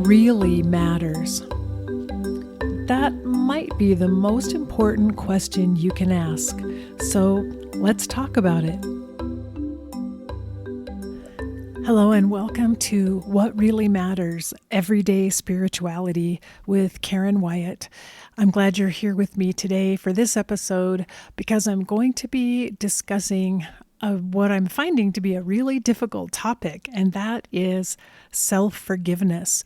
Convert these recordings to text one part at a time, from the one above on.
really matters? That might be the most important question you can ask. So let's talk about it. Hello and welcome to What Really Matters, Everyday Spirituality with Karen Wyatt. I'm glad you're here with me today for this episode because I'm going to be discussing what I'm finding to be a really difficult topic, and that is self-forgiveness.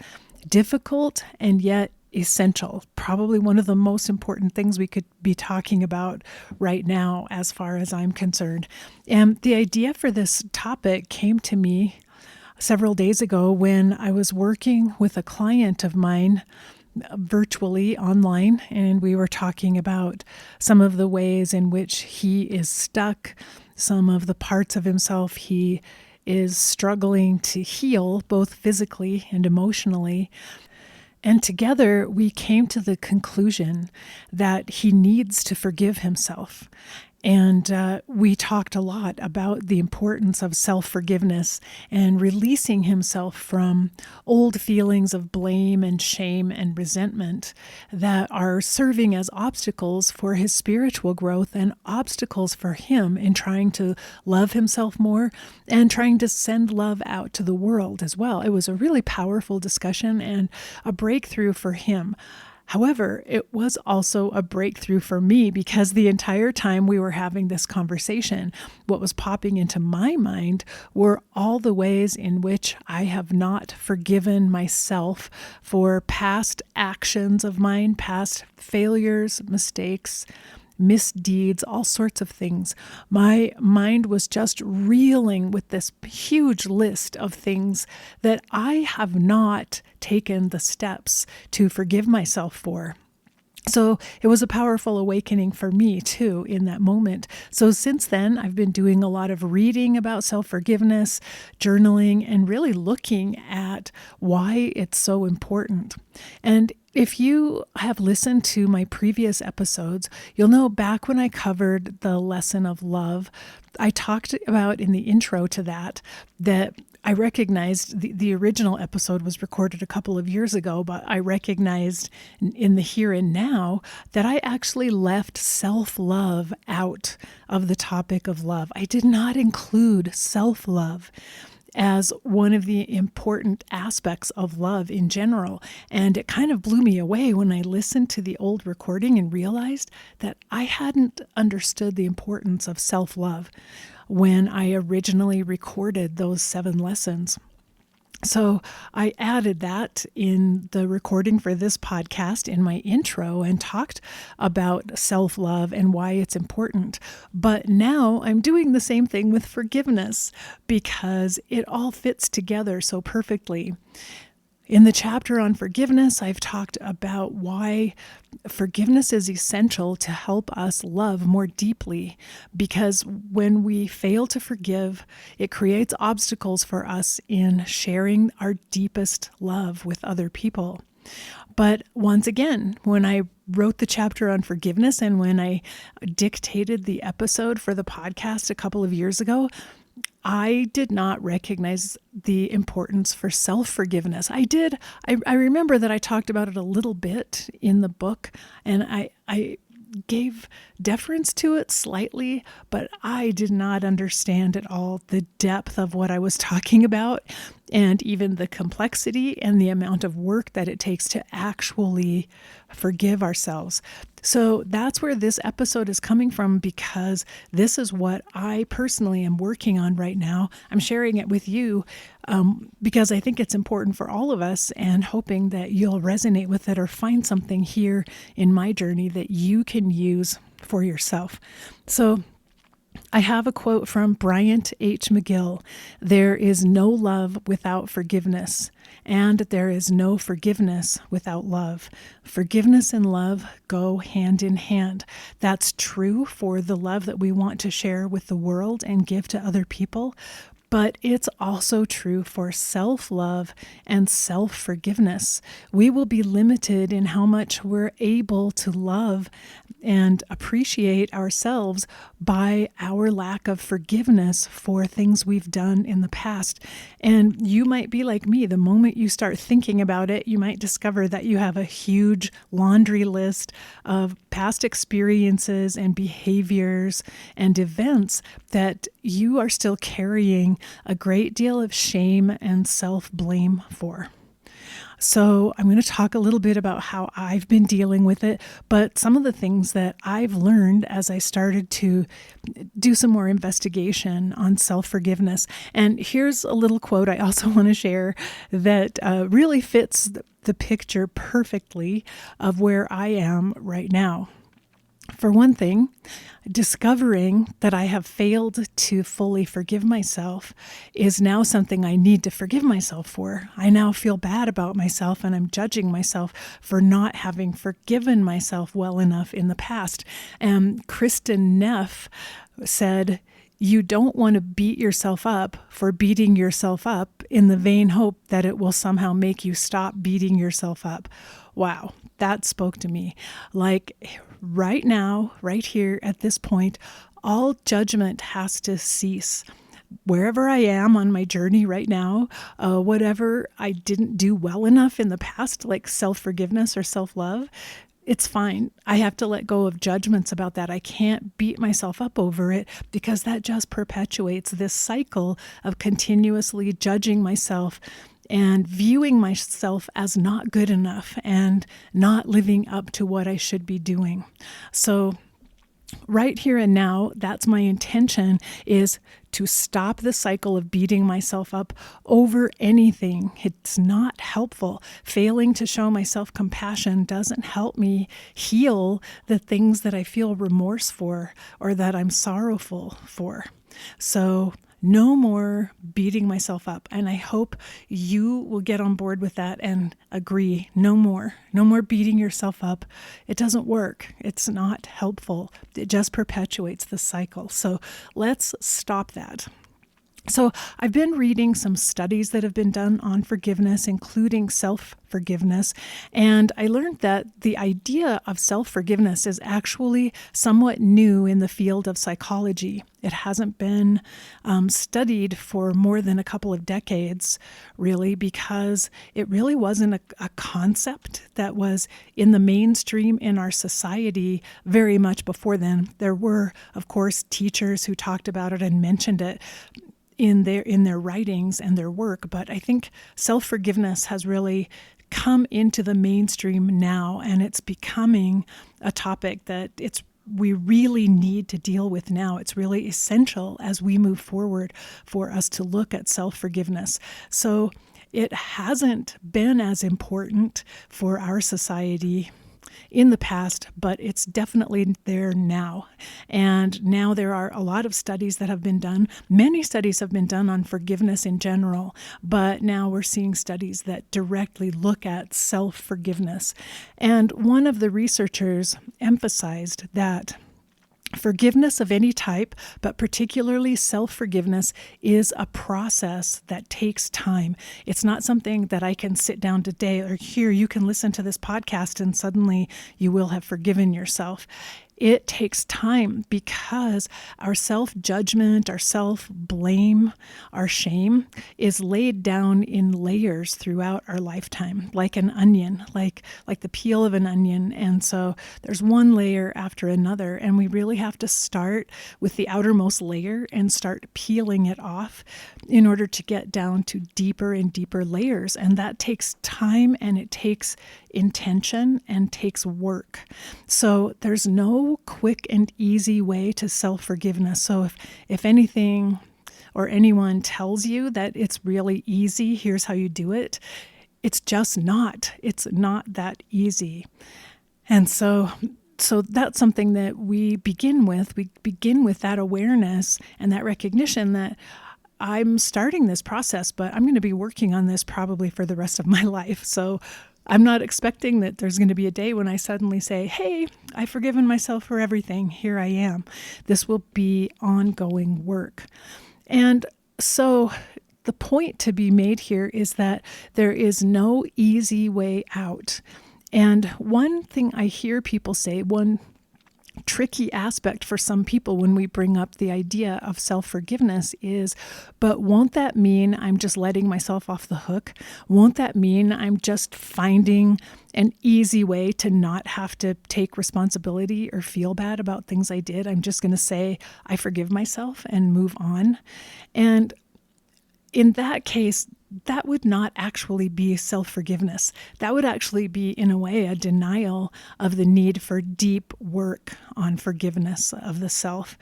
Difficult and yet essential. Probably one of the most important things we could be talking about right now as far as I'm concerned. And the idea for this topic came to me several days ago when I was working with a client of mine virtually online, and we were talking about some of the ways in which he is stuck, some of the parts of himself he is struggling to heal, both physically and emotionally. And together we came to the conclusion that he needs to forgive himself. And we talked a lot about the importance of self-forgiveness and releasing himself from old feelings of blame and shame and resentment that are serving as obstacles for his spiritual growth and obstacles for him in trying to love himself more and trying to send love out to the world as well. It was a really powerful discussion and a breakthrough for him. However, it was also a breakthrough for me because the entire time we were having this conversation, what was popping into my mind were all the ways in which I have not forgiven myself for past actions of mine, past failures, mistakes, misdeeds, all sorts of things. My mind was just reeling with this huge list of things that I have not taken the steps to forgive myself for. So it was a powerful awakening for me too in that moment. So since then, I've been doing a lot of reading about self-forgiveness, journaling, and really looking at why it's so important. And if you have listened to my previous episodes, you'll know back when I covered the lesson of love, I talked about in the intro to that I recognized the original episode was recorded a couple of years ago, but I recognized in the here and now that I actually left self-love out of the topic of love. I did not include self-love as one of the important aspects of love in general. And it kind of blew me away when I listened to the old recording and realized that I hadn't understood the importance of self-love when I originally recorded those 7 lessons. So I added that in the recording for this podcast in my intro and talked about self-love and why it's important. But now I'm doing the same thing with forgiveness because it all fits together so perfectly. In the chapter on forgiveness, I've talked about why forgiveness is essential to help us love more deeply, because when we fail to forgive, it creates obstacles for us in sharing our deepest love with other people. But once again, when I wrote the chapter on forgiveness and when I dictated the episode for the podcast a couple of years ago, I did not recognize the importance for self-forgiveness. I did. I remember that I talked about it a little bit in the book, and I gave deference to it slightly, but I did not understand at all the depth of what I was talking about and even the complexity and the amount of work that it takes to actually forgive ourselves. So that's where this episode is coming from, because this is what I personally am working on right now. I'm sharing it with you because I think it's important for all of us, and hoping that you'll resonate with it or find something here in my journey that you can use for yourself. So I have a quote from Bryant H. McGill. There is no love without forgiveness, and there is no forgiveness without love. Forgiveness and love go hand in hand. That's true for the love that we want to share with the world and give to other people, but it's also true for self-love and self-forgiveness. We will be limited in how much we're able to love and appreciate ourselves by our lack of forgiveness for things we've done in the past. And you might be like me. The moment you start thinking about it, you might discover that you have a huge laundry list of past experiences and behaviors and events that you are still carrying a great deal of shame and self-blame for. So I'm going to talk a little bit about how I've been dealing with it, but some of the things that I've learned as I started to do some more investigation on self-forgiveness. And here's a little quote I also want to share that really fits the picture perfectly of where I am right now. For one thing, discovering that I have failed to fully forgive myself is now something I need to forgive myself for. I now feel bad about myself, and I'm judging myself for not having forgiven myself well enough in the past. And Kristin Neff said, "You don't want to beat yourself up for beating yourself up in the vain hope that it will somehow make you stop beating yourself up." Wow, that spoke to me. Like right now, right here at this point, all judgment has to cease. Wherever I am on my journey right now, whatever I didn't do well enough in the past, like self-forgiveness or self-love, it's fine. I have to let go of judgments about that. I can't beat myself up over it because that just perpetuates this cycle of continuously judging myself and viewing myself as not good enough and not living up to what I should be doing. So right here and now, that's my intention, is to stop the cycle of beating myself up over anything. It's not helpful. Failing to show myself compassion doesn't help me heal the things that I feel remorse for or that I'm sorrowful for. So no more beating myself up. And I hope you will get on board with that and agree. No more beating yourself up. It doesn't work. It's not helpful. It just perpetuates the cycle. So let's stop that. So I've been reading some studies that have been done on forgiveness, including self-forgiveness, and I learned that the idea of self-forgiveness is actually somewhat new in the field of psychology. It hasn't been studied for more than a couple of decades, really, because it really wasn't a concept that was in the mainstream in our society very much before then. There were, of course, teachers who talked about it and mentioned it in their writings and their work, but I think self-forgiveness has really come into the mainstream now, and it's becoming a topic that we really need to deal with now. It's really essential as we move forward for us to look at self-forgiveness. So it hasn't been as important for our society in the past, but it's definitely there now. And now there are a lot of studies that have been done. Many studies have been done on forgiveness in general, but now we're seeing studies that directly look at self-forgiveness. And one of the researchers emphasized that forgiveness of any type, but particularly self-forgiveness, is a process that takes time. It's not something that I can sit down today or here, you can listen to this podcast and suddenly you will have forgiven yourself. It takes time because our self-judgment, our self-blame, our shame is laid down in layers throughout our lifetime, like an onion, like the peel of an onion. And so there's one layer after another, and we really have to start with the outermost layer and start peeling it off in order to get down to deeper and deeper layers. And that takes time, and it takes intention and takes work. So there's no quick and easy way to self-forgiveness. So if anything or anyone tells you that it's really easy, here's how you do it, it's just not. It's not that easy. And so that's something that we begin with. We begin with that awareness and that recognition that I'm starting this process, but I'm going to be working on this probably for the rest of my life. So I'm not expecting that there's going to be a day when I suddenly say, hey, I've forgiven myself for everything. Here I am. This will be ongoing work. And so the point to be made here is that there is no easy way out. And one thing I hear people say, one tricky aspect for some people when we bring up the idea of self-forgiveness is, but won't that mean I'm just letting myself off the hook? Won't that mean I'm just finding an easy way to not have to take responsibility or feel bad about things I did? I'm just going to say, I forgive myself and move on. And in that case, that would not actually be self-forgiveness. That would actually be, in a way, a denial of the need for deep work on forgiveness of the self,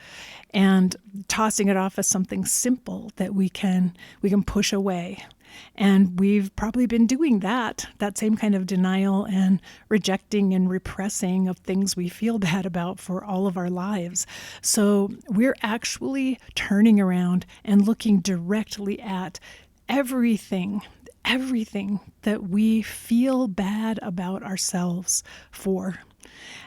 and tossing it off as something simple that we can push away. And we've probably been doing that same kind of denial and rejecting and repressing of things we feel bad about for all of our lives. So we're actually turning around and looking directly at everything that we feel bad about ourselves for.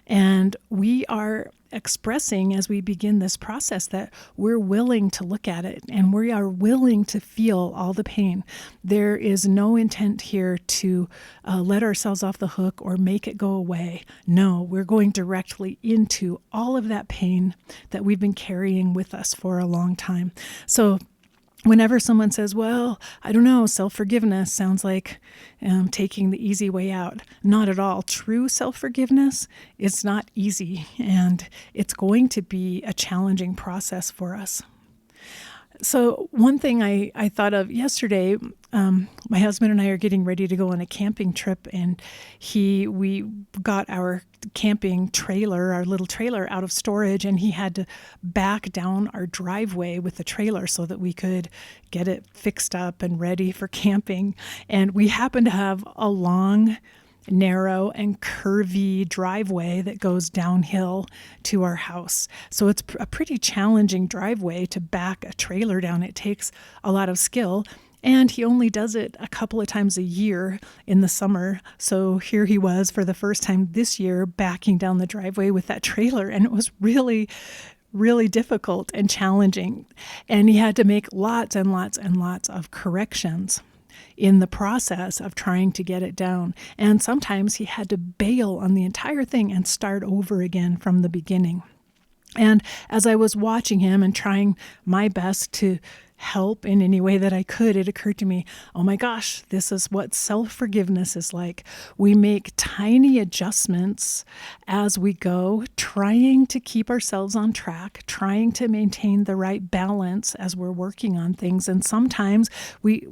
And we are expressing, as we begin this process, that we're willing to look at it and we are willing to feel all the pain. There is no intent here to let ourselves off the hook or make it go away. No, we're going directly into all of that pain that we've been carrying with us for a long time. So whenever someone says, well, I don't know, self-forgiveness sounds like taking the easy way out. Not at all. True self-forgiveness is not easy, and it's going to be a challenging process for us. So one thing I thought of yesterday, my husband and I are getting ready to go on a camping trip, and we got our camping trailer, our little trailer, out of storage, and he had to back down our driveway with the trailer so that we could get it fixed up and ready for camping. And we happen to have a long, narrow and curvy driveway that goes downhill to our house. So it's a pretty challenging driveway to back a trailer down. It takes a lot of skill. And he only does it a couple of times a year in the summer. So here he was for the first time this year backing down the driveway with that trailer. And it was really, really difficult and challenging. And he had to make lots and lots and lots of corrections in the process of trying to get it down. And sometimes he had to bail on the entire thing and start over again from the beginning. And as I was watching him and trying my best to help in any way that I could, it occurred to me, oh my gosh, this is what self-forgiveness is like. We make tiny adjustments as we go, trying to keep ourselves on track, trying to maintain the right balance as we're working on things. And sometimes we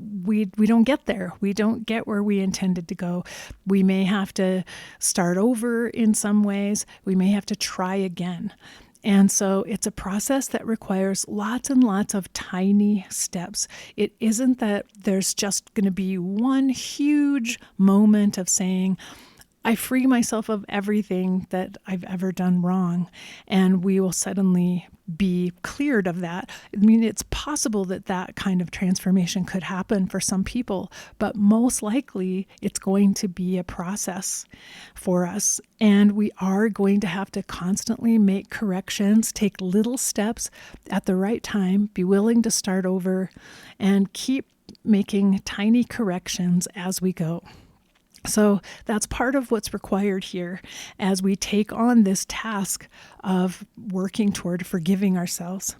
don't get there. We don't get where we intended to go. We may have to start over in some ways. We may have to try again. And so it's a process that requires lots and lots of tiny steps. It isn't that there's just going to be one huge moment of saying, I free myself of everything that I've ever done wrong, and we will suddenly be cleared of that. I mean, it's possible that that kind of transformation could happen for some people, but most likely it's going to be a process for us. And we are going to have to constantly make corrections, take little steps at the right time, be willing to start over, and keep making tiny corrections as we go. So that's part of what's required here as we take on this task of working toward forgiving ourselves.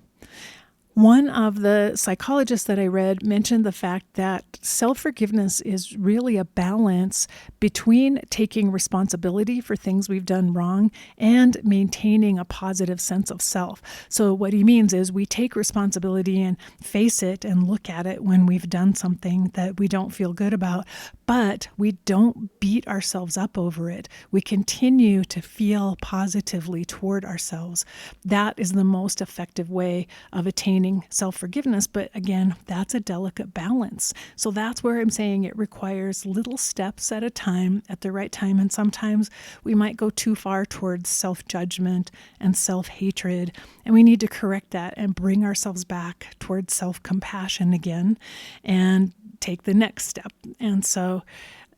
One of the psychologists that I read mentioned the fact that self-forgiveness is really a balance between taking responsibility for things we've done wrong and maintaining a positive sense of self. So what he means is we take responsibility and face it and look at it when we've done something that we don't feel good about, but we don't beat ourselves up over it. We continue to feel positively toward ourselves. That is the most effective way of attaining self-forgiveness. But again, that's a delicate balance. So that's where I'm saying it requires little steps at a time, at the right time. And sometimes we might go too far towards self-judgment and self-hatred. And we need to correct that and bring ourselves back towards self-compassion again and take the next step. And so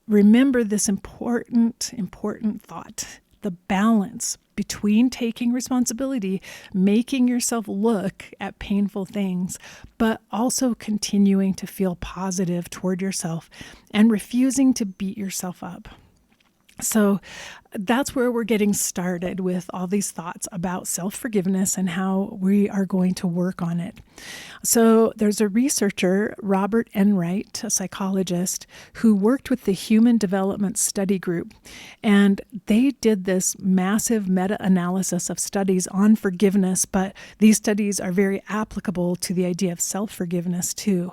remember this important thought, the balance between taking responsibility, making yourself look at painful things, but also continuing to feel positive toward yourself and refusing to beat yourself up. So that's where we're getting started with all these thoughts about self-forgiveness and how we are going to work on it. So there's a researcher, Robert Enright, a psychologist, who worked with the Human Development Study Group. And they did this massive meta-analysis of studies on forgiveness, but these studies are very applicable to the idea of self-forgiveness too.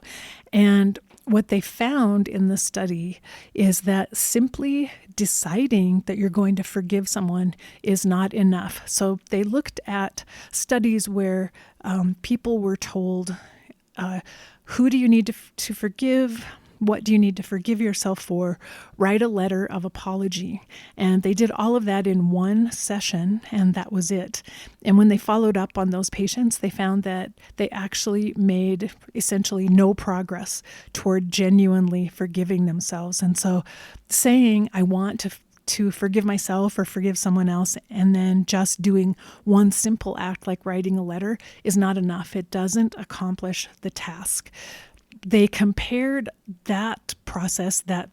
And what they found in the study is that simply deciding that you're going to forgive someone is not enough. So they looked at studies where people were told, who do you need to forgive? What do you need to forgive yourself for? Write a letter of apology. And they did all of that in one session, and that was it. And when they followed up on those patients, they found that they actually made essentially no progress toward genuinely forgiving themselves. And so saying, I want to forgive myself or forgive someone else, and then just doing one simple act like writing a letter is not enough. It doesn't accomplish the task. They compared that process, that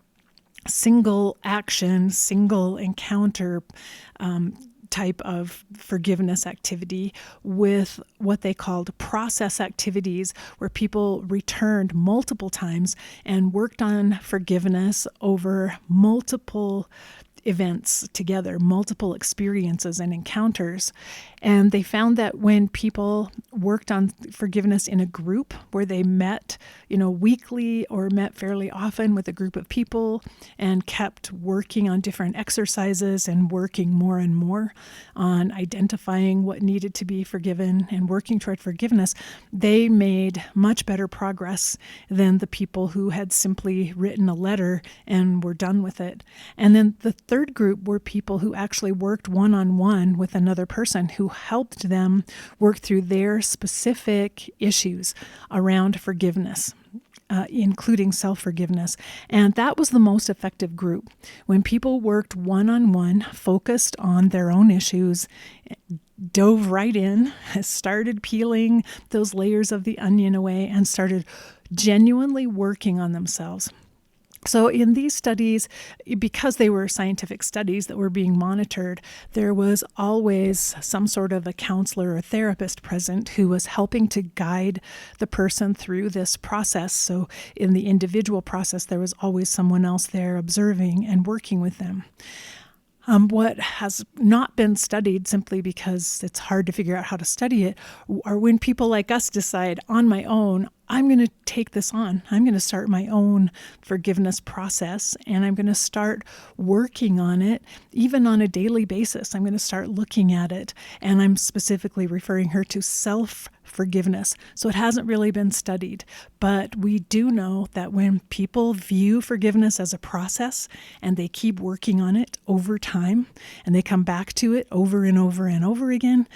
single action, single encounter type of forgiveness activity, with what they called process activities, where people returned multiple times and worked on forgiveness over multiple events together, multiple experiences and encounters. And they found that when people worked on forgiveness in a group where they met, weekly or met fairly often with a group of people and kept working on different exercises and working more and more on identifying what needed to be forgiven and working toward forgiveness, they made much better progress than the people who had simply written a letter and were done with it. And then the third group were people who actually worked one-on-one with another person who helped them work through their specific issues around forgiveness, including self-forgiveness. And that was the most effective group. When people worked one-on-one, focused on their own issues, dove right in, started peeling those layers of the onion away, and started genuinely working on themselves. So in these studies, because they were scientific studies that were being monitored, there was always some sort of a counselor or therapist present who was helping to guide the person through this process. So in the individual process, there was always someone else there observing and working with them. What has not been studied, simply because it's hard to figure out how to study it, are when people like us decide on my own, I'm going to take this on. I'm going to start my own forgiveness process, and I'm going to start working on it, even on a daily basis. I'm going to start looking at it, and I'm specifically referring her to self-forgiveness. So it hasn't really been studied, but we do know that when people view forgiveness as a process and they keep working on it over time, and they come back to it over and over and over again,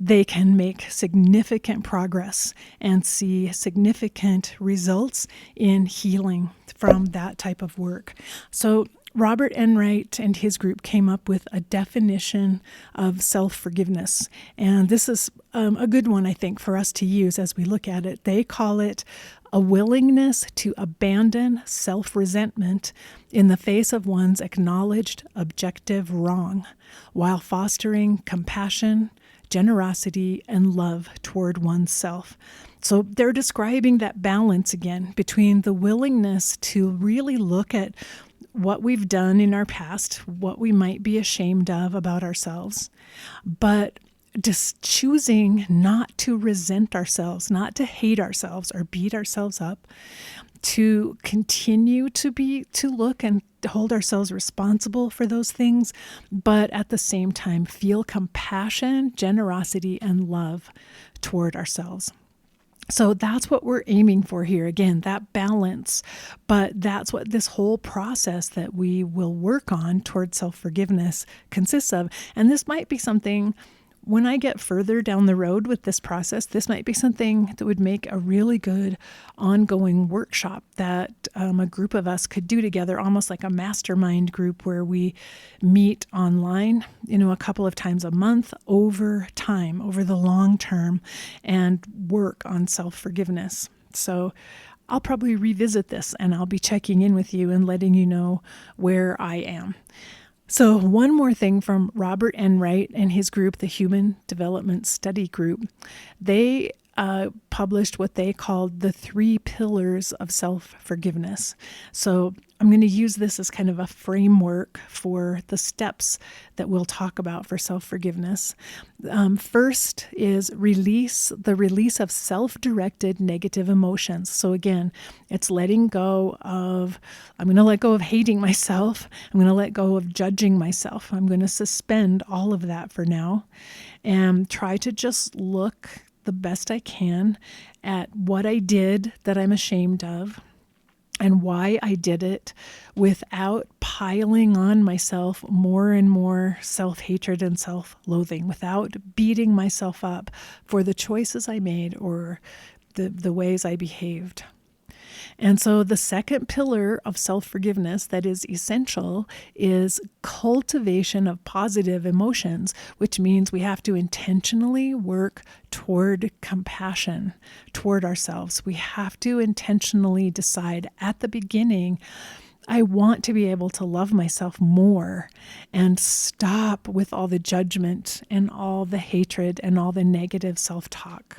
they can make significant progress and see significant results in healing from that type of work. So Robert Enright and his group came up with a definition of self-forgiveness. And this is a good one, I think, for us to use as we look at it. They call it a willingness to abandon self-resentment in the face of one's acknowledged objective wrong, while fostering compassion, generosity, and love toward oneself. So they're describing that balance again between the willingness to really look at what we've done in our past, what we might be ashamed of about ourselves, but just choosing not to resent ourselves, not to hate ourselves or beat ourselves up, to continue to look and hold ourselves responsible for those things, but at the same time feel compassion, generosity, and love toward ourselves. So that's what we're aiming for here. Again, that balance, but that's what this whole process that we will work on toward self-forgiveness consists of. And this might be something, when I get further down the road with this process, this might be something that would make a really good ongoing workshop that a group of us could do together, almost like a mastermind group where we meet online, a couple of times a month over time, over the long term, and work on self-forgiveness. So I'll probably revisit this, and I'll be checking in with you and letting you know where I am. So, one more thing from Robert Enright and his group, the Human Development Study Group. They published what they called the 3 pillars of self-forgiveness. So I'm going to use this as kind of a framework for the steps that we'll talk about for self-forgiveness. First is the release of self-directed negative emotions. So again, it's letting go of, I'm going to let go of hating myself. I'm going to let go of judging myself. I'm going to suspend all of that for now and try to just look the best I can at what I did that I'm ashamed of and why I did it without piling on myself more and more self-hatred and self-loathing, without beating myself up for the choices I made or the ways I behaved. And so the second pillar of self-forgiveness that is essential is cultivation of positive emotions, which means we have to intentionally work toward compassion toward ourselves. We have to intentionally decide at the beginning, I want to be able to love myself more and stop with all the judgment and all the hatred and all the negative self-talk.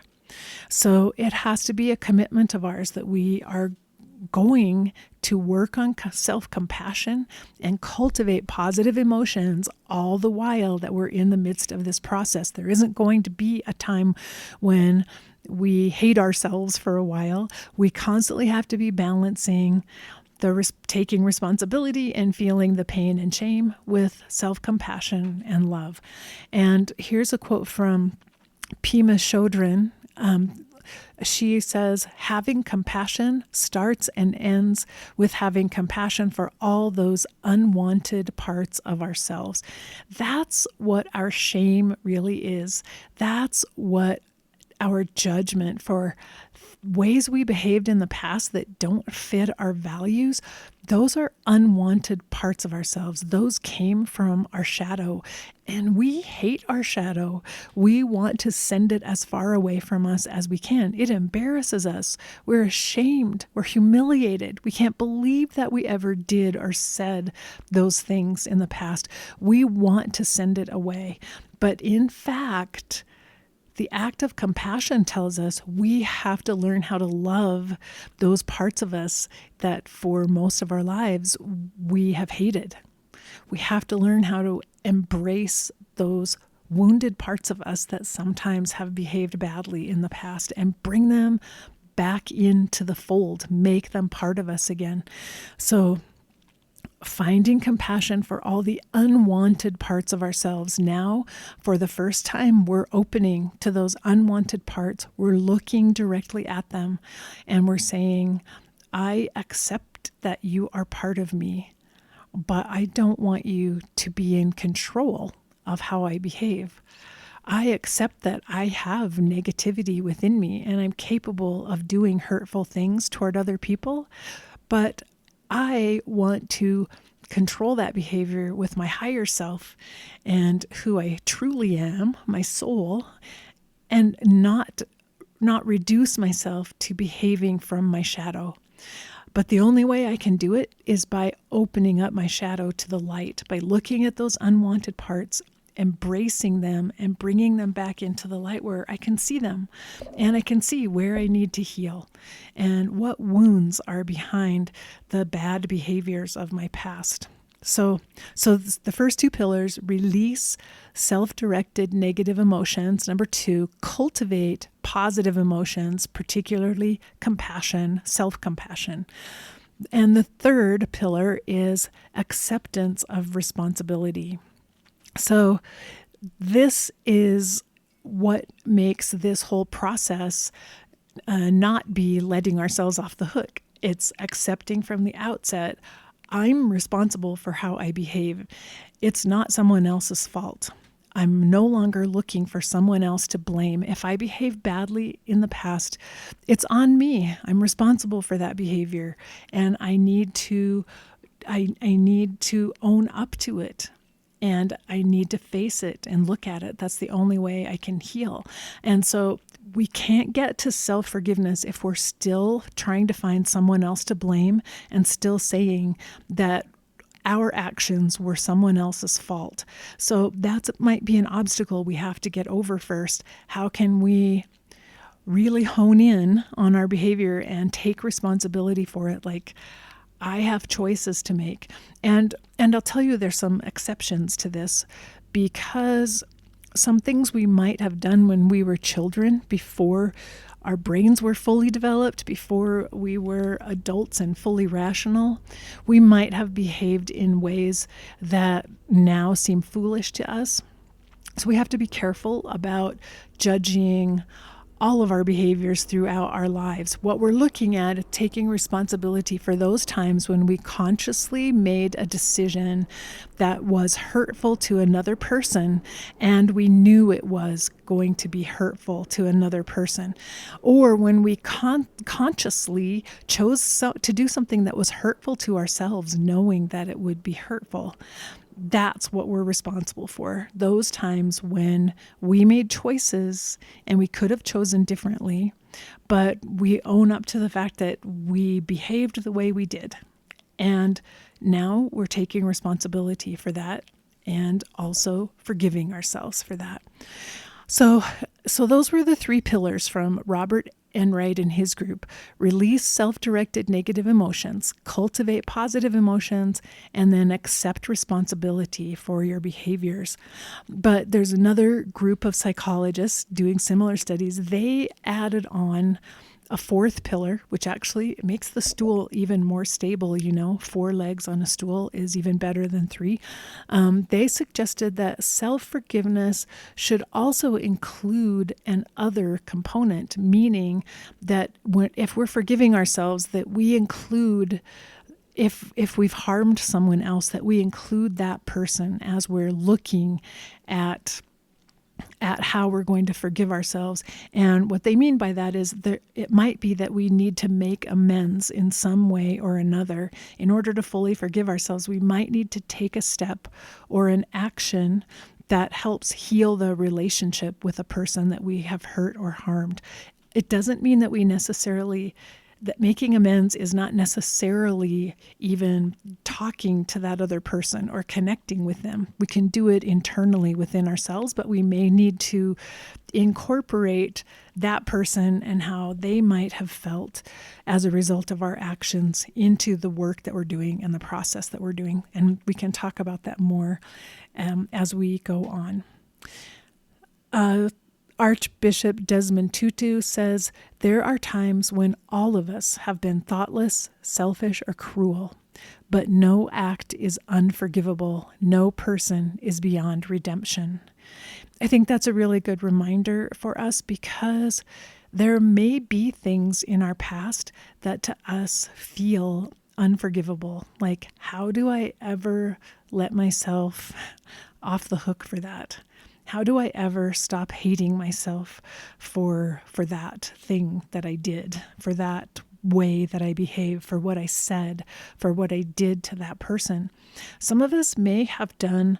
So it has to be a commitment of ours that we are going to work on self-compassion and cultivate positive emotions all the while that we're in the midst of this process. There isn't going to be a time when we hate ourselves for a while. We constantly have to be balancing taking responsibility and feeling the pain and shame with self-compassion and love. And here's a quote from Pema Chodron. She says, having compassion starts and ends with having compassion for all those unwanted parts of ourselves. That's what our shame really is. That's what our judgment for ways we behaved in the past that don't fit our values, those are unwanted parts of ourselves. Those came from our shadow, and we hate our shadow. We want to send it as far away from us as we can. It embarrasses us. We're ashamed. We're humiliated. We can't believe that we ever did or said those things in the past. We want to send it away. But in fact, the act of compassion tells us we have to learn how to love those parts of us that for most of our lives we have hated. We have to learn how to embrace those wounded parts of us that sometimes have behaved badly in the past and bring them back into the fold, make them part of us again. So finding compassion for all the unwanted parts of ourselves. Now, for the first time, we're opening to those unwanted parts. We're looking directly at them and we're saying, I accept that you are part of me, but I don't want you to be in control of how I behave. I accept that I have negativity within me and I'm capable of doing hurtful things toward other people, but I want to control that behavior with my higher self and who I truly am, my soul, and not reduce myself to behaving from my shadow. But the only way I can do it is by opening up my shadow to the light, by looking at those unwanted parts, embracing them and bringing them back into the light where I can see them and I can see where I need to heal and what wounds are behind the bad behaviors of my past. So the first 2 pillars: release self-directed negative emotions. Number 2, cultivate positive emotions, particularly compassion, self-compassion. And the third pillar is acceptance of responsibility. So this is what makes this whole process not be letting ourselves off the hook. It's accepting from the outset, I'm responsible for how I behave. It's not someone else's fault. I'm no longer looking for someone else to blame. If I behave badly in the past, it's on me. I'm responsible for that behavior, and I need to own up to it. And I need to face it and look at it. That's the only way I can heal. And so we can't get to self-forgiveness if we're still trying to find someone else to blame and still saying that our actions were someone else's fault. So that might be an obstacle we have to get over first. How can we really hone in on our behavior and take responsibility for it? Like, I have choices to make. And I'll tell you, there's some exceptions to this, because some things we might have done when we were children, before our brains were fully developed, before we were adults and fully rational, we might have behaved in ways that now seem foolish to us. So we have to be careful about judging all of our behaviors throughout our lives. What we're looking at is taking responsibility for those times when we consciously made a decision that was hurtful to another person, and we knew it was going to be hurtful to another person. Or when we consciously chose to do something that was hurtful to ourselves, knowing that it would be hurtful. That's what we're responsible for. Those times when we made choices and we could have chosen differently, but we own up to the fact that we behaved the way we did. And now we're taking responsibility for that, and also forgiving ourselves for that. So those were the 3 pillars from Robert Enright and his group: release self-directed negative emotions, cultivate positive emotions, and then accept responsibility for your behaviors. But there's another group of psychologists doing similar studies. They added on a 4th pillar, which actually makes the stool even more stable. 4 legs on a stool is even better than 3. They suggested that self-forgiveness should also include an other component, meaning that if we're forgiving ourselves, that we include, if we've harmed someone else, that we include that person as we're looking at how we're going to forgive ourselves. And what they mean by that is that it might be that we need to make amends in some way or another. In order to fully forgive ourselves, we might need to take a step or an action that helps heal the relationship with a person that we have hurt or harmed. It doesn't mean that that making amends is not necessarily even talking to that other person or connecting with them. We can do it internally within ourselves, but we may need to incorporate that person and how they might have felt as a result of our actions into the work that we're doing and the process that we're doing. And we can talk about that more as we go on. Archbishop Desmond Tutu says, there are times when all of us have been thoughtless, selfish, or cruel, but no act is unforgivable. No person is beyond redemption. I think that's a really good reminder for us, because there may be things in our past that to us feel unforgivable. Like, how do I ever let myself off the hook for that? How do I ever stop hating myself for that thing that I did, for that way that I behaved, for what I said, for what I did to that person? Some of us may have done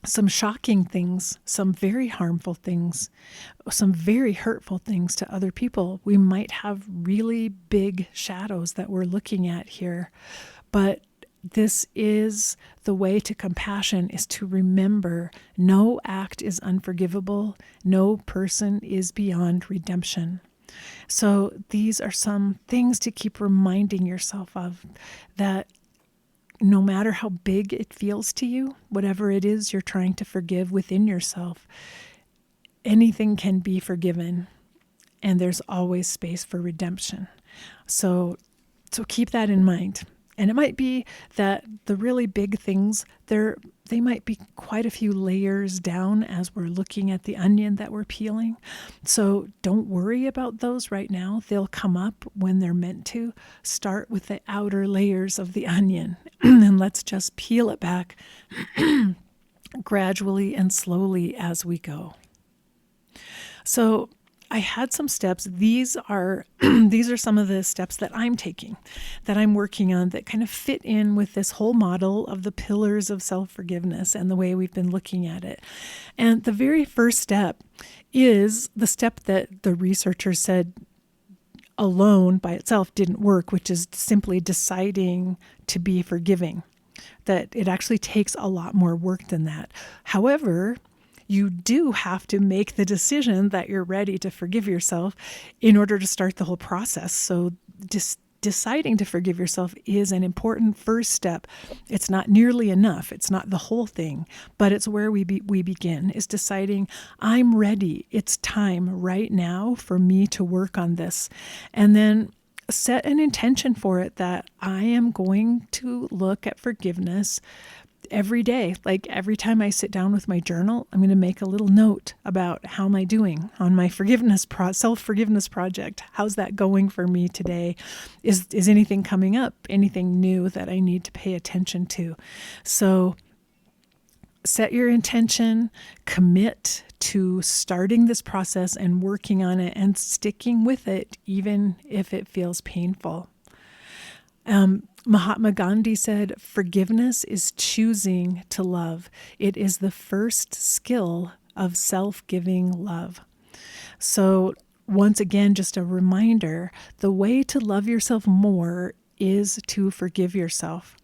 some shocking things, some very harmful things, some very hurtful things to other people. We might have really big shadows that we're looking at here, but this is the way to compassion, is to remember no act is unforgivable. No person is beyond redemption. So these are some things to keep reminding yourself of, that no matter how big it feels to you, whatever it is you're trying to forgive within yourself, anything can be forgiven, and there's always space for redemption. So keep that in mind. And it might be that the really big things, they might be quite a few layers down as we're looking at the onion that we're peeling. So don't worry about those right now. They'll come up when they're meant to. Start with the outer layers of the onion, and let's just peel it back gradually and slowly as we go. So I had some steps. These are some of the steps that I'm taking, that I'm working on, that kind of fit in with this whole model of the pillars of self-forgiveness and the way we've been looking at it. And the very first step is the step that the researchers said alone by itself didn't work, which is simply deciding to be forgiving. that it actually takes a lot more work than that. However, you do have to make the decision that you're ready to forgive yourself in order to start the whole process. So deciding to forgive yourself is an important first step. It's not nearly enough. It's not the whole thing, but it's where we begin, is deciding, I'm ready. It's time right now for me to work on this. And then set an intention for it, that I am going to look at forgiveness every day. Like every time I sit down with my journal, I'm going to make a little note about how am I doing on my self-forgiveness project. How's that going for me today? Is anything coming up? Anything new that I need to pay attention to? So set your intention, commit to starting this process and working on it and sticking with it, even if it feels painful. Mahatma Gandhi said, forgiveness is choosing to love. It is the first skill of self-giving love. So once again, just a reminder, the way to love yourself more is to forgive yourself.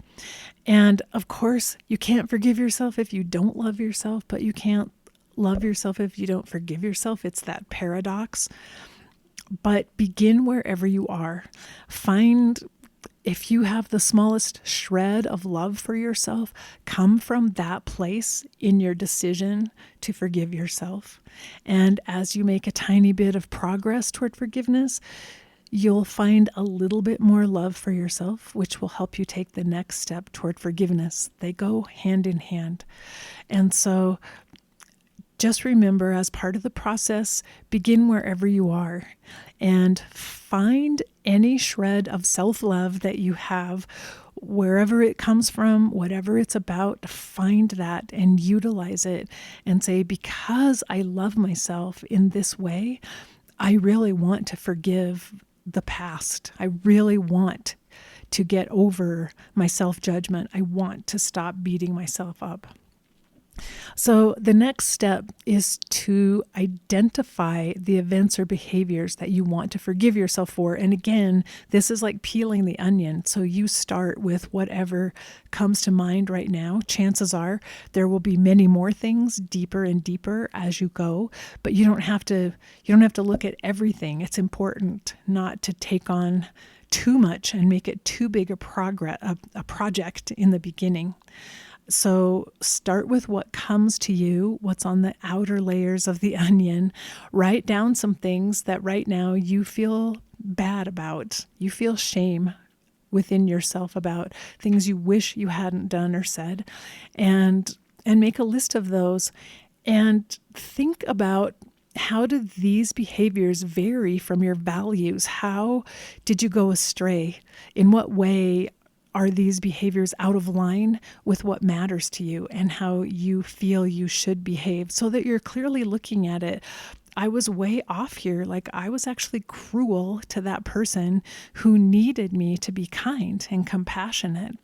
And of course, you can't forgive yourself if you don't love yourself, but you can't love yourself if you don't forgive yourself. It's that paradox. But begin wherever you are. If you have the smallest shred of love for yourself, come from that place in your decision to forgive yourself. And as you make a tiny bit of progress toward forgiveness, you'll find a little bit more love for yourself, which will help you take the next step toward forgiveness. They go hand in hand. And so just remember, as part of the process, begin wherever you are and find any shred of self-love that you have, wherever it comes from, whatever it's about. Find that and utilize it and say, because I love myself in this way, I really want to forgive the past. I really want to get over my self-judgment. I want to stop beating myself up. So the next step is to identify the events or behaviors that you want to forgive yourself for. And again, this is like peeling the onion. So you start with whatever comes to mind right now. Chances are there will be many more things deeper and deeper as you go, but you don't have to look at everything. It's important not to take on too much and make it too big a project in the beginning. So start with what comes to you, what's on the outer layers of the onion. Write down some things that right now you feel bad about. You feel shame within yourself about things you wish you hadn't done or said, and make a list of those and think about, how do these behaviors vary from your values? How did you go astray? In what way are these behaviors out of line with what matters to you and how you feel you should behave, so that you're clearly looking at it? I was way off here. Like, I was actually cruel to that person who needed me to be kind and compassionate.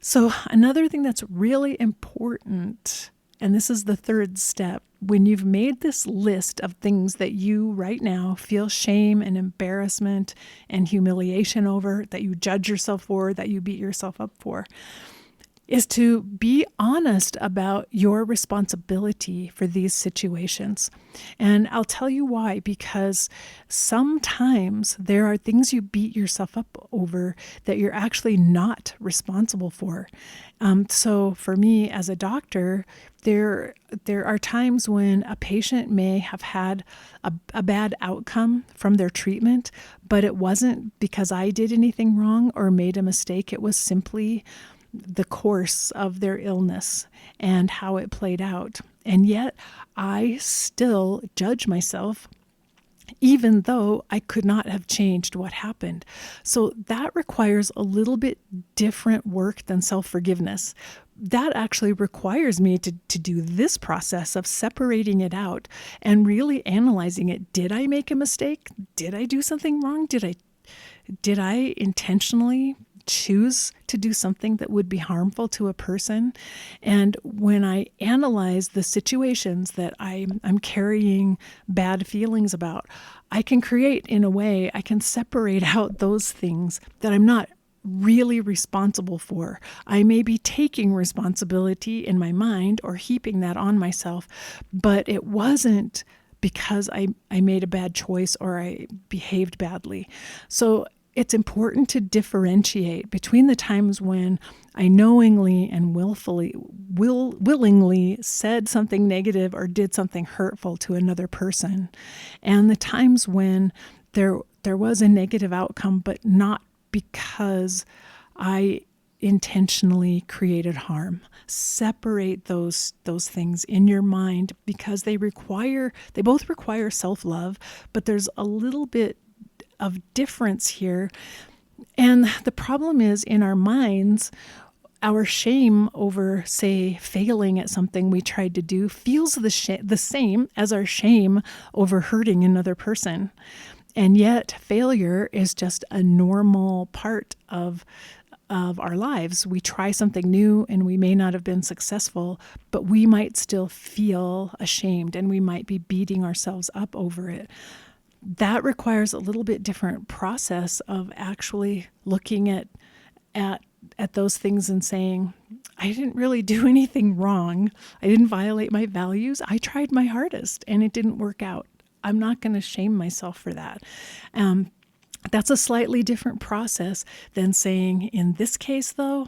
So another thing that's really important, and this is the third step, when you've made this list of things that you right now feel shame and embarrassment and humiliation over, that you judge yourself for, that you beat yourself up for, is to be honest about your responsibility for these situations. And I'll tell you why, because sometimes there are things you beat yourself up over that you're actually not responsible for. So for me as a doctor, there are times when a patient may have had a bad outcome from their treatment, but it wasn't because I did anything wrong or made a mistake. It was simply the course of their illness and how it played out. And yet I still judge myself, even though I could not have changed what happened. So that requires a little bit different work than self-forgiveness. That actually requires me to do this process of separating it out and really analyzing it. Did I make a mistake? Did I do something wrong? Did I intentionally choose to do something that would be harmful to a person? And when I analyze the situations that I'm carrying bad feelings about, I can create, in a way, I can separate out those things that I'm not really responsible for. I may be taking responsibility in my mind or heaping that on myself, but it wasn't because I made a bad choice or I behaved badly. So it's important to differentiate between the times when I knowingly and willingly said something negative or did something hurtful to another person, and the times when there was a negative outcome, but not because I intentionally created harm. Separate those things in your mind, because they both require self-love, but there's a little bit of difference here. And the problem is, in our minds, our shame over, say, failing at something we tried to do feels the same as our shame over hurting another person. And yet failure is just a normal part of our lives. We try something new and we may not have been successful, but we might still feel ashamed and we might be beating ourselves up over it. That requires a little bit different process of actually looking at those things and saying, I didn't really do anything wrong. I didn't violate my values. I tried my hardest and it didn't work out. I'm not going to shame myself for that. That's a slightly different process than saying, in this case, though,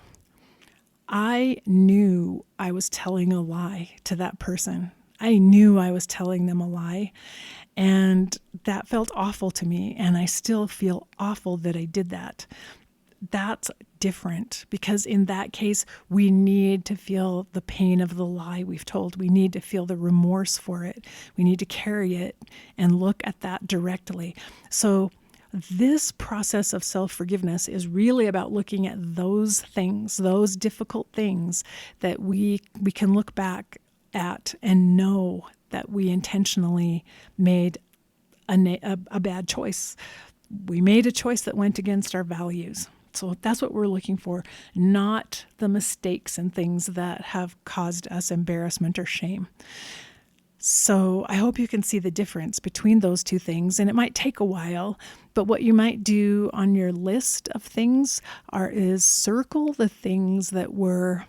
I knew I was telling a lie to that person. I knew I was telling them a lie, and that felt awful to me, and I still feel awful that I did that. That's different, because in that case, we need to feel the pain of the lie we've told. We need to feel the remorse for it. We need to carry it and look at that directly. So this process of self-forgiveness is really about looking at those things, those difficult things that we can look back at and know that we intentionally made a bad choice. We made a choice that went against our values. So that's what we're looking for, not the mistakes and things that have caused us embarrassment or shame. So I hope you can see the difference between those two things, and it might take a while, but what you might do on your list of things is circle the things that were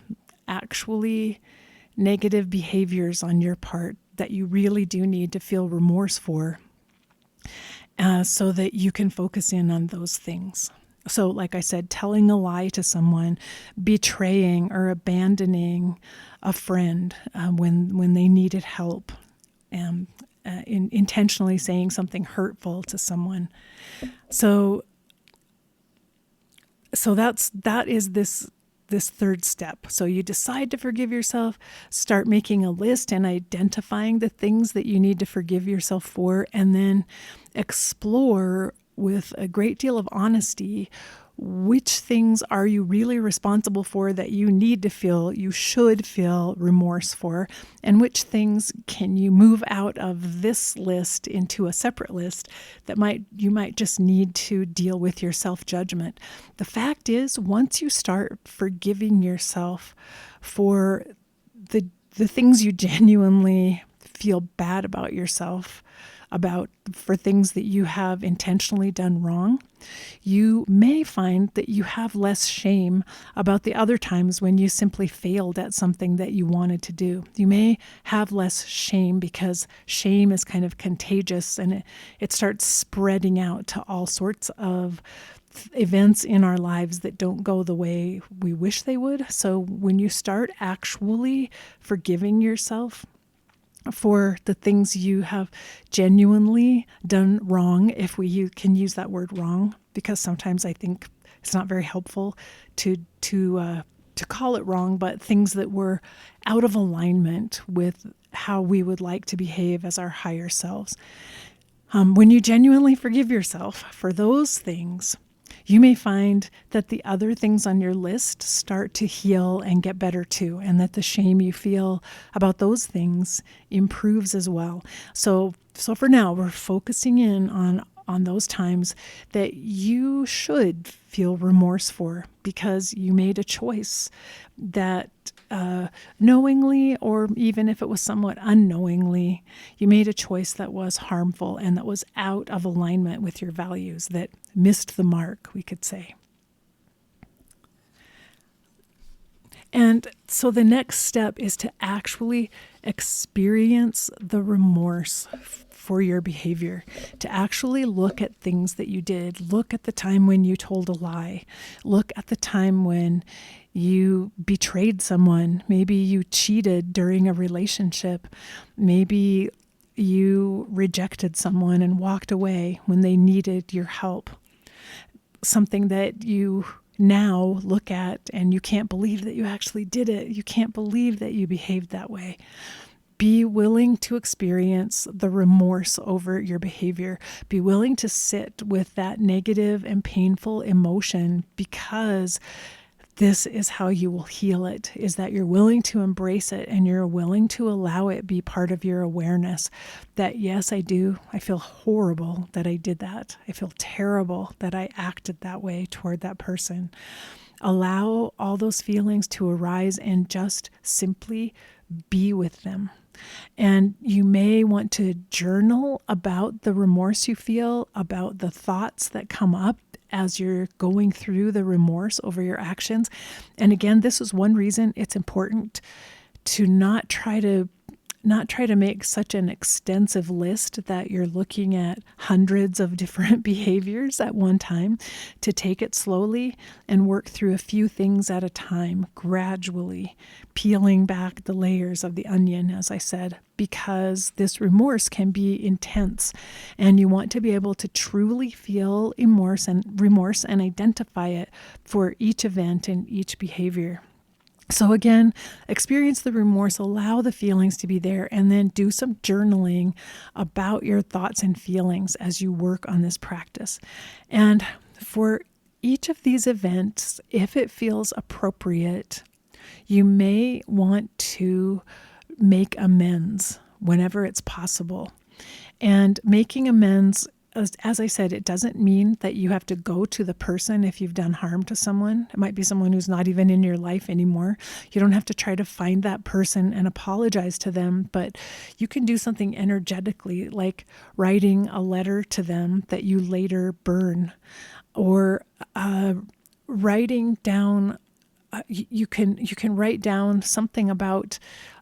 actually negative behaviors on your part that you really do need to feel remorse for, so that you can focus in on those things. So like I said, telling a lie to someone, betraying or abandoning a friend when they needed help, intentionally saying something hurtful to someone. So that is this third step. So you decide to forgive yourself, start making a list and identifying the things that you need to forgive yourself for, and then explore with a great deal of honesty, which things are you really responsible for that you should feel remorse for, and which things can you move out of this list into a separate list that you might just need to deal with your self-judgment. The fact is, once you start forgiving yourself for the things you genuinely feel bad about yourself, for things that you have intentionally done wrong, you may find that you have less shame about the other times when you simply failed at something that you wanted to do. You may have less shame because shame is kind of contagious, and it starts spreading out to all sorts of events in our lives that don't go the way we wish they would. So when you start actually forgiving yourself for the things you have genuinely done wrong, if you can use that word wrong, because sometimes I think it's not very helpful to call it wrong, but things that were out of alignment with how we would like to behave as our higher selves. When you genuinely forgive yourself for those things, you may find that the other things on your list start to heal and get better too, and that the shame you feel about those things improves as well. So for now, we're focusing in on those times that you should feel remorse for, because you made a choice that knowingly, or even if it was somewhat unknowingly, you made a choice that was harmful and that was out of alignment with your values, that missed the mark, we could say. And so the next step is to actually experience the remorse for your behavior, to actually look at things that you did. Look at the time when you told a lie. Look at the time when you betrayed someone. Maybe you cheated during a relationship. Maybe you rejected someone and walked away when they needed your help. Something that you now look at and you can't believe that you actually did it. You can't believe that you behaved that way. Be willing to experience the remorse over your behavior. Be willing to sit with that negative and painful emotion, because this is how you will heal it, is that you're willing to embrace it and you're willing to allow it be part of your awareness that, yes, I feel horrible that I did that. I feel terrible that I acted that way toward that person. Allow all those feelings to arise and just simply be with them. And you may want to journal about the remorse you feel, about the thoughts that come up as you're going through the remorse over your actions. And again, this is one reason it's important to not try to make such an extensive list that you're looking at hundreds of different behaviors at one time. To take it slowly and work through a few things at a time, gradually peeling back the layers of the onion, as I said, because this remorse can be intense, and you want to be able to truly feel remorse and identify it for each event and each behavior. So again, experience the remorse, allow the feelings to be there, and then do some journaling about your thoughts and feelings as you work on this practice. And for each of these events, if it feels appropriate, you may want to make amends whenever it's possible. And making amends, as I said, it doesn't mean that you have to go to the person if you've done harm to someone. It might be someone who's not even in your life anymore. You don't have to try to find that person and apologize to them, but you can do something energetically, like writing a letter to them that you later burn, or writing down. You can write down something about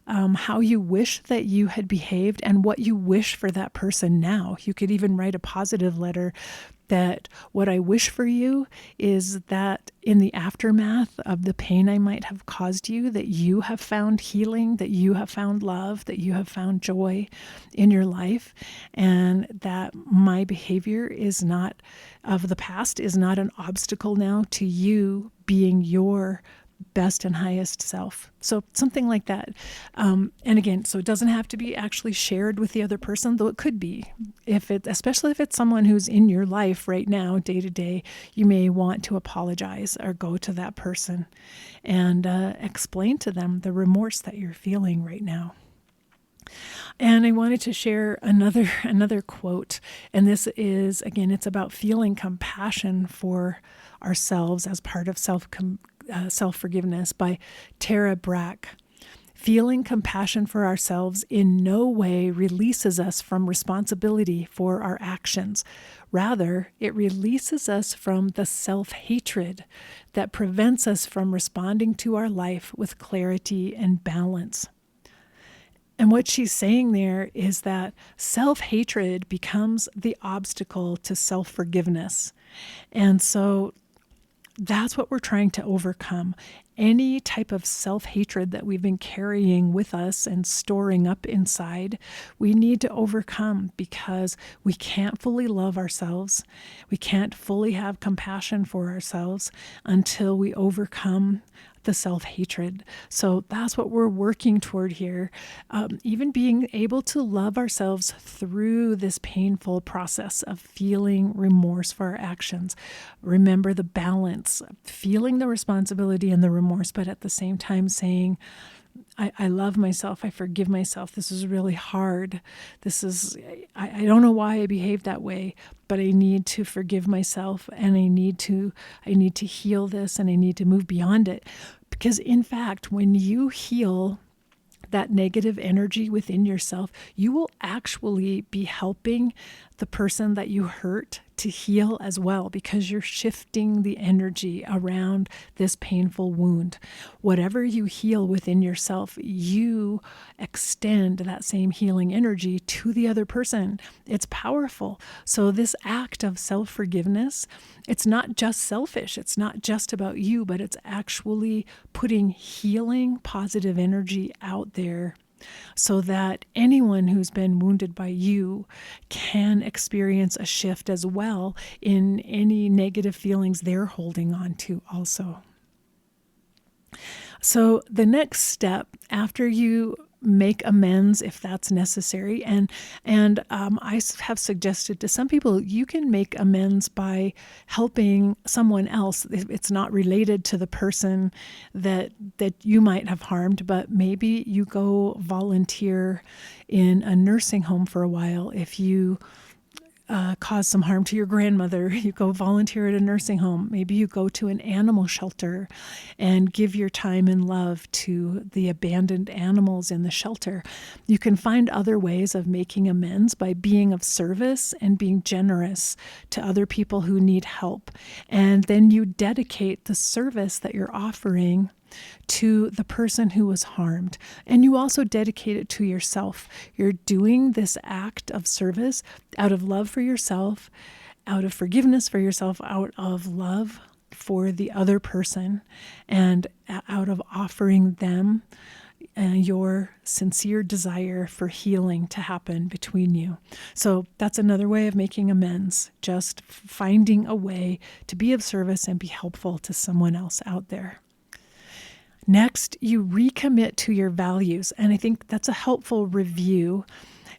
how you wish that you had behaved and what you wish for that person now. You could even write a positive letter that what I wish for you is that in the aftermath of the pain I might have caused you, that you have found healing, that you have found love, that you have found joy in your life, and that my behavior is not of the past is not an obstacle now to you being your best and highest self. So something like that. And again, so it doesn't have to be actually shared with the other person, though it could be. Especially if it's someone who's in your life right now, day to day, you may want to apologize or go to that person and explain to them the remorse that you're feeling right now. And I wanted to share another quote. And this is, again, it's about feeling compassion for ourselves as part of self-forgiveness by Tara Brach. Feeling compassion for ourselves in no way releases us from responsibility for our actions. Rather, it releases us from the self-hatred that prevents us from responding to our life with clarity and balance. And what she's saying there is that self-hatred becomes the obstacle to self-forgiveness. And so that's what we're trying to overcome. Any type of self-hatred that we've been carrying with us and storing up inside, we need to overcome, because we can't fully love ourselves. We can't fully have compassion for ourselves until we overcome the self-hatred. So that's what we're working toward here. Even being able to love ourselves through this painful process of feeling remorse for our actions. Remember the balance, feeling the responsibility and the remorse, but at the same time saying, I love myself. I forgive myself. This is really hard. I don't know why I behaved that way, but I need to forgive myself, and I need to heal this, and I need to move beyond it. Because in fact, when you heal that negative energy within yourself, you will actually be helping the person that you hurt to heal as well, because you're shifting the energy around this painful wound. Whatever you heal within yourself, you extend that same healing energy to the other person. It's powerful. So this act of self-forgiveness, it's not just selfish. It's not just about you, but it's actually putting healing, positive energy out there so that anyone who's been wounded by you can experience a shift as well in any negative feelings they're holding on to also. So the next step after you make amends, if that's necessary, and I have suggested to some people you can make amends by helping someone else. It's not related to the person that you might have harmed, but maybe you go volunteer in a nursing home for a while. If you cause some harm to your grandmother, you go volunteer at a nursing home. Maybe you go to an animal shelter and give your time and love to the abandoned animals in the shelter. You can find other ways of making amends by being of service and being generous to other people who need help. And then you dedicate the service that you're offering to the person who was harmed. And you also dedicate it to yourself. You're doing this act of service out of love for yourself, out of forgiveness for yourself, out of love for the other person, and out of offering them your sincere desire for healing to happen between you. So that's another way of making amends, just finding a way to be of service and be helpful to someone else out there. Next, you recommit to your values. And I think that's a helpful review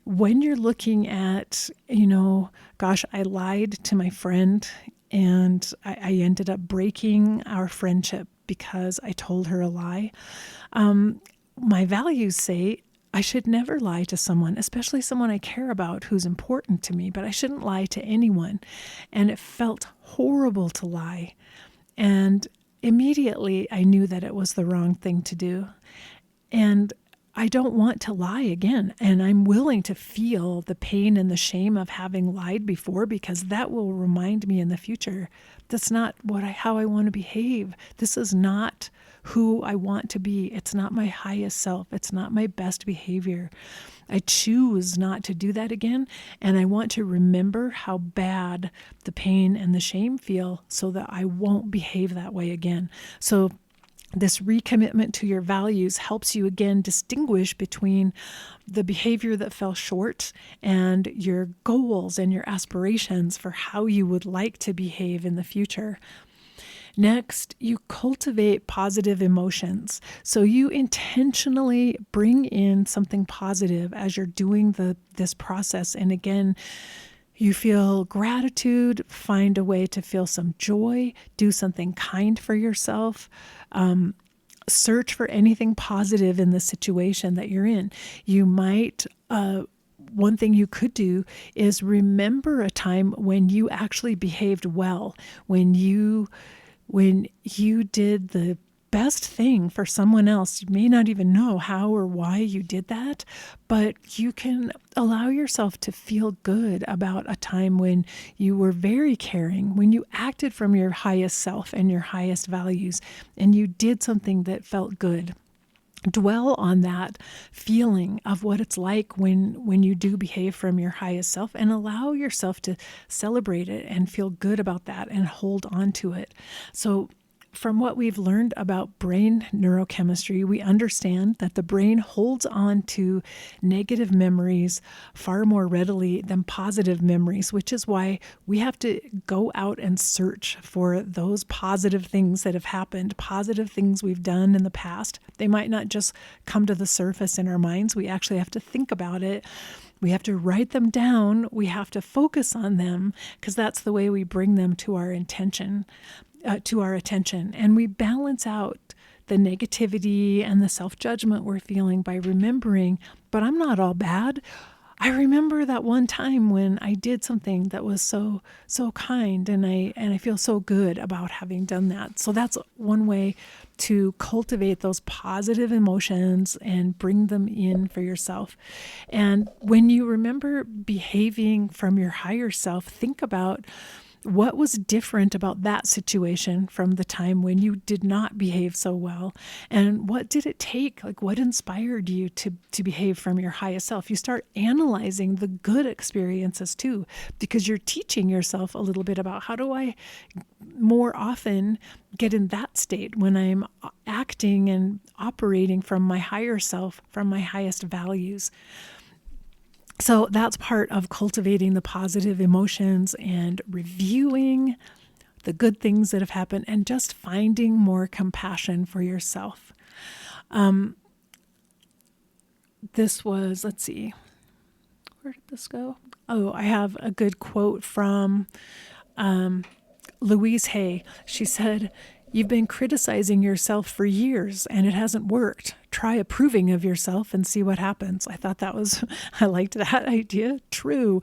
when you're looking at, gosh, I lied to my friend and I ended up breaking our friendship because I told her a lie. My values say I should never lie to someone, especially someone I care about who's important to me, but I shouldn't lie to anyone. And it felt horrible to lie. And immediately I knew that it was the wrong thing to do. And I don't want to lie again. And I'm willing to feel the pain and the shame of having lied before, because that will remind me in the future, that's not how I want to behave. This is not who I want to be. It's not my highest self. It's not my best behavior. I choose not to do that again. And I want to remember how bad the pain and the shame feel so that I won't behave that way again. So this recommitment to your values helps you again distinguish between the behavior that fell short and your goals and your aspirations for how you would like to behave in the future. Next, you cultivate positive emotions. So you intentionally bring in something positive as you're doing this process. And again, you feel gratitude, find a way to feel some joy, do something kind for yourself, search for anything positive in the situation that you're in. You might, one thing you could do is remember a time when you actually behaved well, when you did the best thing for someone else. You may not even know how or why you did that, but you can allow yourself to feel good about a time when you were very caring, when you acted from your highest self and your highest values, and you did something that felt good. Dwell on that feeling of what it's like when you do behave from your highest self, and allow yourself to celebrate it and feel good about that and hold on to it. So from what we've learned about brain neurochemistry, we understand that the brain holds on to negative memories far more readily than positive memories, which is why we have to go out and search for those positive things that have happened, positive things we've done in the past. They might not just come to the surface in our minds. We actually have to think about it. We have to write them down. We have to focus on them, because that's the way we bring them to our attention. And we balance out the negativity and the self-judgment we're feeling by remembering, but I'm not all bad. I remember that one time when I did something that was so kind, and I feel so good about having done that. So that's one way to cultivate those positive emotions and bring them in for yourself. And when you remember behaving from your higher self, think about what was different about that situation from the time when you did not behave so well, and what did it take? Like, what inspired you to behave from your highest self? You start analyzing the good experiences too, because you're teaching yourself a little bit about how do I more often get in that state when I'm acting and operating from my higher self, from my highest values. So that's part of cultivating the positive emotions and reviewing the good things that have happened and just finding more compassion for yourself. This was, let's see, where did this go? Oh, I have a good quote from Louise Hay. She said, "You've been criticizing yourself for years and it hasn't worked. Try approving of yourself and see what happens." I thought that was, I liked that idea. True.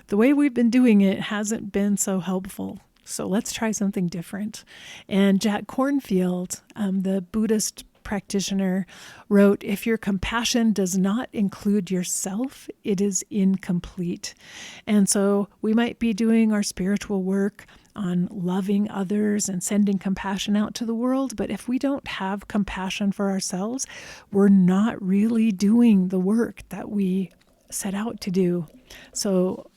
The way we've been doing it hasn't been so helpful. So let's try something different. And Jack Kornfield, the Buddhist practitioner, wrote, "If your compassion does not include yourself, it is incomplete." And so we might be doing our spiritual work on loving others and sending compassion out to the world, but if we don't have compassion for ourselves, we're not really doing the work that we set out to do. So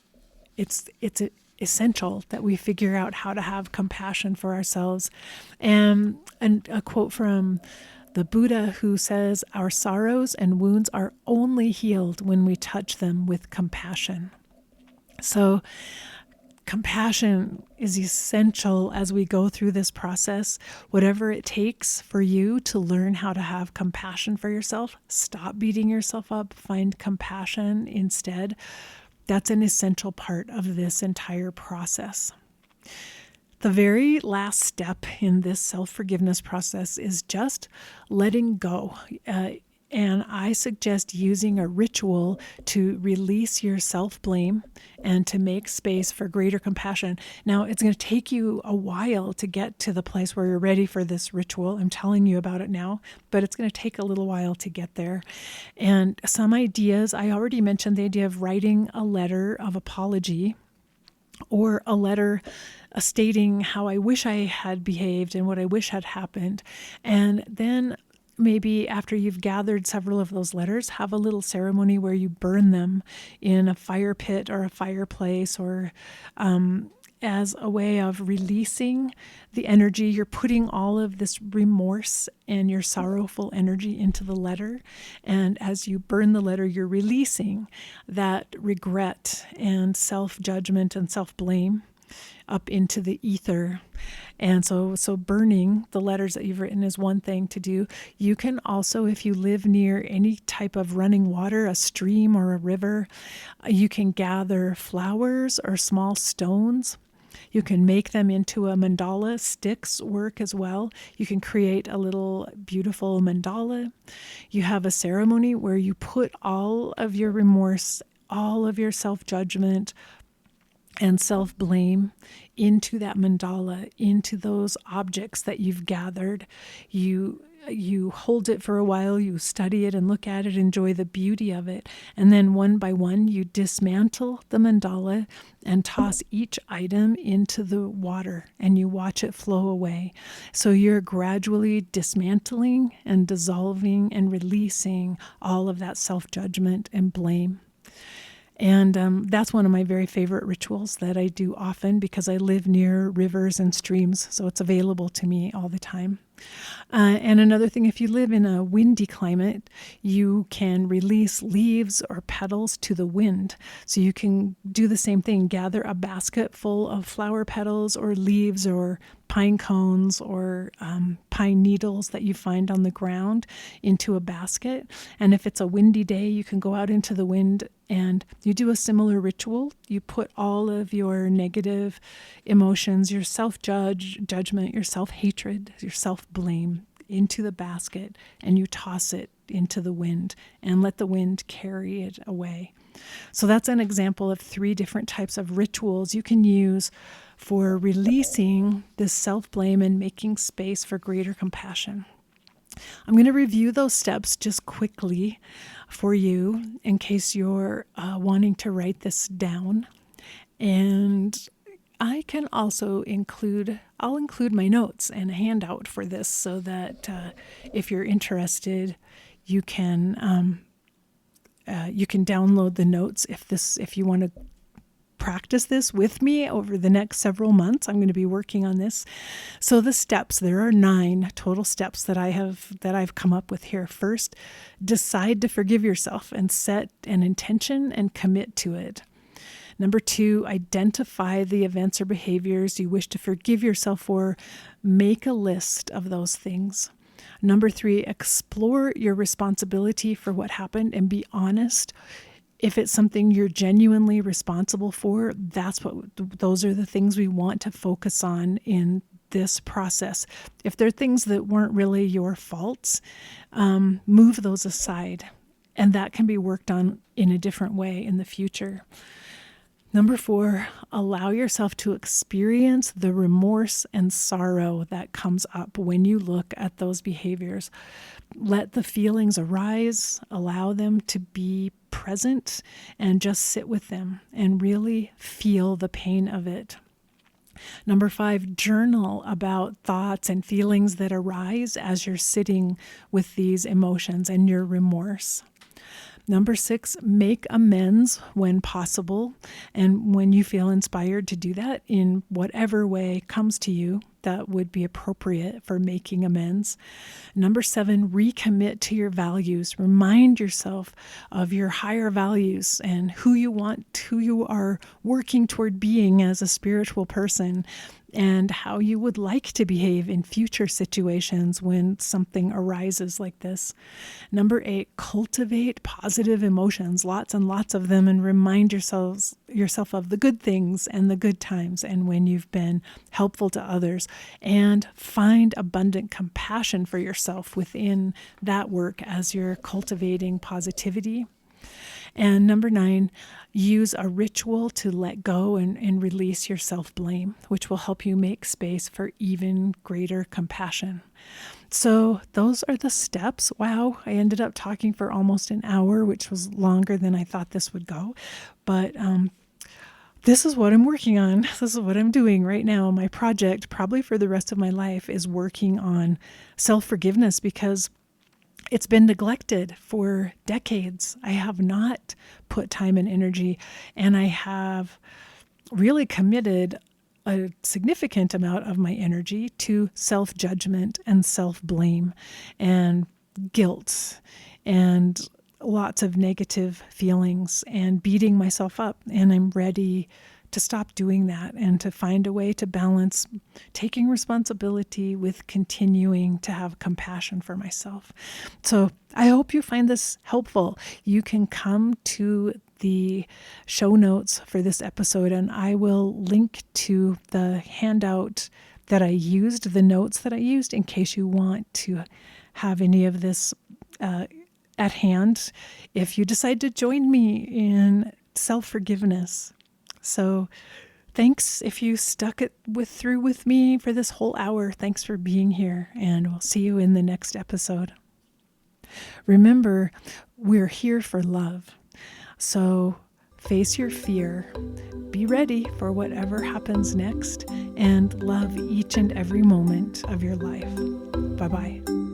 it's essential that we figure out how to have compassion for ourselves. And a quote from the Buddha, who says, "Our sorrows and wounds are only healed when we touch them with compassion." So compassion is essential as we go through this process. Whatever it takes for you to learn how to have compassion for yourself, stop beating yourself up, find compassion instead. That's an essential part of this entire process. The very last step in this self-forgiveness process is just letting go. And I suggest using a ritual to release your self-blame and to make space for greater compassion. Now, it's going to take you a while to get to the place where you're ready for this ritual. I'm telling you about it now, but it's going to take a little while to get there. And some ideas, I already mentioned the idea of writing a letter of apology, or a letter stating how I wish I had behaved and what I wish had happened. And then maybe after you've gathered several of those letters, have a little ceremony where you burn them in a fire pit or a fireplace, or as a way of releasing the energy. You're putting all of this remorse and your sorrowful energy into the letter. And as you burn the letter, you're releasing that regret and self-judgment and self-blame up into the ether. And so burning the letters that you've written is one thing to do. You can also, if you live near any type of running water, a stream or a river, you can gather flowers or small stones. You can make them into a mandala. Sticks work as well. You can create a little beautiful mandala. You have a ceremony where you put all of your remorse, all of your self-judgment and self-blame into that mandala, into those objects that you've gathered. You hold it for a while, you study it and look at it, enjoy the beauty of it, and then one by one you dismantle the mandala and toss each item into the water, and you watch it flow away. So you're gradually dismantling and dissolving and releasing all of that self-judgment and blame. And that's one of my very favorite rituals that I do often because I live near rivers and streams, so it's available to me all the time. And another thing, if you live in a windy climate, you can release leaves or petals to the wind. So you can do the same thing, gather a basket full of flower petals or leaves or pine cones or pine needles that you find on the ground into a basket. And if it's a windy day, you can go out into the wind and you do a similar ritual. You put all of your negative emotions, your self-judgment, your self-hatred, your self-blame into the basket, and you toss it into the wind and let the wind carry it away. So that's an example of 3 different types of rituals you can use for releasing this self-blame and making space for greater compassion. I'm going to review those steps just quickly for you in case you're wanting to write this down. And I can also I'll include my notes and a handout for this so that if you're interested, you can download the notes if you want to practice this with me over the next several months. I'm going to be working on this. So the steps, there are 9 total steps that I've come up with here. First, decide to forgive yourself and set an intention and commit to it. Number 2, identify the events or behaviors you wish to forgive yourself for. Make a list of those things. Number 3, explore your responsibility for what happened and be honest. If it's something you're genuinely responsible for, those are the things we want to focus on in this process. If they're things that weren't really your faults, move those aside, and that can be worked on in a different way in the future. Number 4, allow yourself to experience the remorse and sorrow that comes up when you look at those behaviors. Let the feelings arise, allow them to be present, and just sit with them and really feel the pain of it. Number 5, journal about thoughts and feelings that arise as you're sitting with these emotions and your remorse. Number 6, make amends when possible and when you feel inspired to do that in whatever way comes to you that would be appropriate for making amends. Number 7, recommit to your values. Remind yourself of your higher values and who you are working toward being as a spiritual person, and how you would like to behave in future situations when something arises like this. Number 8, cultivate positive emotions, lots and lots of them, and remind yourself of the good things and the good times and when you've been helpful to others. And find abundant compassion for yourself within that work as you're cultivating positivity. And number 9, use a ritual to let go and release your self-blame, which will help you make space for even greater compassion. So those are the steps. Wow, I ended up talking for almost an hour, which was longer than I thought this would go. But this is what I'm working on. This is what I'm doing right now. My project, probably for the rest of my life, is working on self-forgiveness because it's been neglected for decades. I have not put time and energy, and I have really committed a significant amount of my energy to self-judgment and self-blame and guilt and lots of negative feelings and beating myself up. And I'm ready to stop doing that and to find a way to balance taking responsibility with continuing to have compassion for myself. So I hope you find this helpful. You can come to the show notes for this episode, and I will link to the handout that I used, the notes that I used, in case you want to have any of this at hand if you decide to join me in self-forgiveness. So thanks if you stuck it through with me for this whole hour. Thanks for being here, and we'll see you in the next episode. Remember, we're here for love. So face your fear, be ready for whatever happens next, and love each and every moment of your life. Bye-bye.